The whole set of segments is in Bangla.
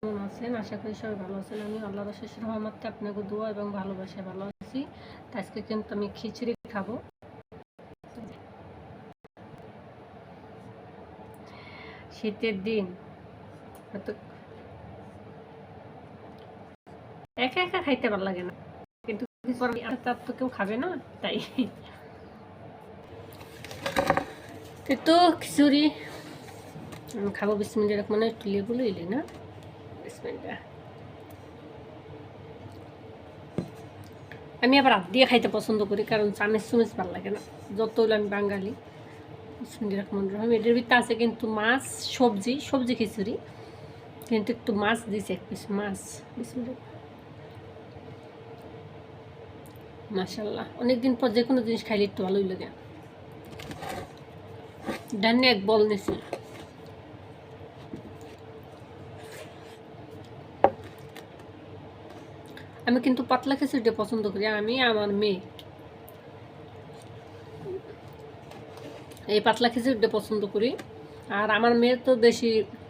কেমন আছেন? আশা করি সবাই ভালো আছেন। আমি আল্লাহর অশেষ রহমতে আপনাকে দোয়া এবং ভালোবাসায় ভালো আছি। আজকে কিন্তু আমি খিচুড়ি খাবো। শীতের দিন একা একা খাইতে ভালো লাগে না, কিন্তু তার তো কেউ খাবে না, তাই তো খিচুড়ি আমি খাবো। বিসমিল্লাহির রহমানির রহিম। একটু লেবু লইলি না, বিসমিল্লাহ। আমি আবার হাত দিয়ে খাইতে পছন্দ করি, কারণ চামচ চুমচ ভালো লাগে না। যত হইলে আমি বাঙালি। বিসমিল্লাহির রহমানির রহিম। এটার ভিতরে আছে কিন্তু মাছ, সবজি খিচুড়ি, কিন্তু একটু মাছ দিয়েছে, এক পিস মাছ। বিসমিল্লাহ। মাশাআল্লাহ, অনেকদিন পর যে কোনো জিনিস খাইলে একটু ভালোই লাগে। ডান্নে এক বল নিছি। আমি কিন্তু পাতলা খিচুড়িটা পছন্দ করি, আমি আমার মেয়ে এই পাতলা খিচুড়িটা পছন্দ করি। আর আমার মেয়ে তো বেশি,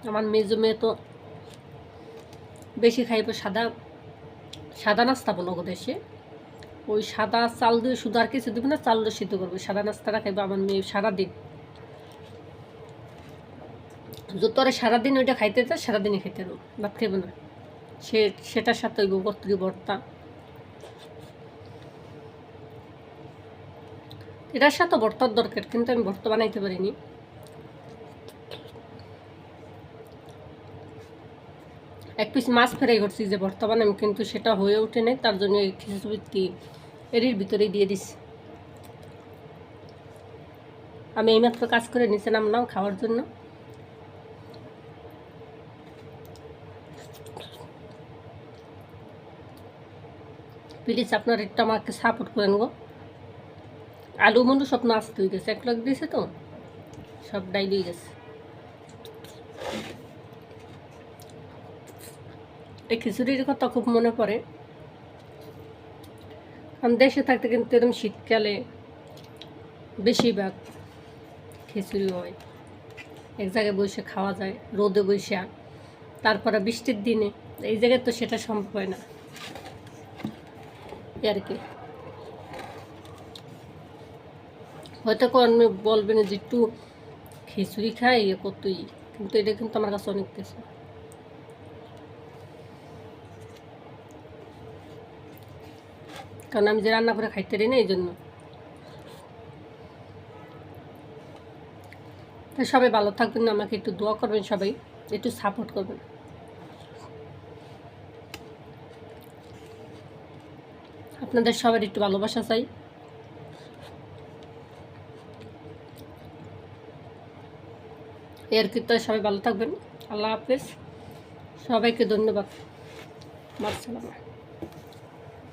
আমার মেজো মেয়ে তো বেশি খাইবে সাদা নাস্তা বলো দেশে। ওই সাদা চাল দিয়ে শুধু আর কিছু দেবে না, চালটা সিদ্ধ করবে, সাদা নাস্তাটা খাইবে আমার মেয়ে সারাদিন। যতরে সারাদিন ওইটা খাইতে চায় সারাদিনই খাইতে দেবো, ভাত খাইবে না। সেটার সাথে ওই কত্রি ভর্তা, এটার সাথে ভর্তার দরকার, কিন্তু আমি ভর্তা বানাইতে পারিনি। এক পিস মাছ ফ্রাই করছি যে ভর্তা বানাই, কিন্তু সেটা হয়ে ওঠে নাই, তার জন্য এই খিচুড়ি এর ভিতরেই দিয়ে দিছি। আমি এইমাত্র কাজ করে নিচে নামলাম খাওয়ার জন্য। প্লিজ আপনারা একটু আমাকে সাপোর্ট করেন গো। আলু মনু সব নাস্ত হয়ে গেছে, এক লাখ দিয়েছে তো সব ডাইল হয়ে গেছে। এই খিচুড়ির কথা খুব মনে পড়ে, কারণ দেশে থাকতে কিন্তু এরকম শীতকালে বেশিরভাগ খিচুড়ি হয়, এক জায়গায় বসে খাওয়া যায় রোদে বসে। তারপরে বৃষ্টির দিনে এই জায়গায় তো সেটা সম্ভব হয় না আর কি। হয়তো আপনি বলবেন যে একটু খিচুড়ি খাই কতই, কিন্তু এটা কিন্তু আমার কাছে অনেক কিছু। কারণ আমি যে রান্না করে খাইতে পারি না, এই জন্য। সবাই ভালো থাকবেন, আমাকে একটু দোয়া করবেন, সবাই একটু সাপোর্ট করবেন। আপনাদের সবার একটু ভালোবাসা চাই। এর কিন্তু সবাই ভালো থাকবেন। আল্লাহ হাফেজ, সবাইকে ধন্যবাদ। মাসসালামা।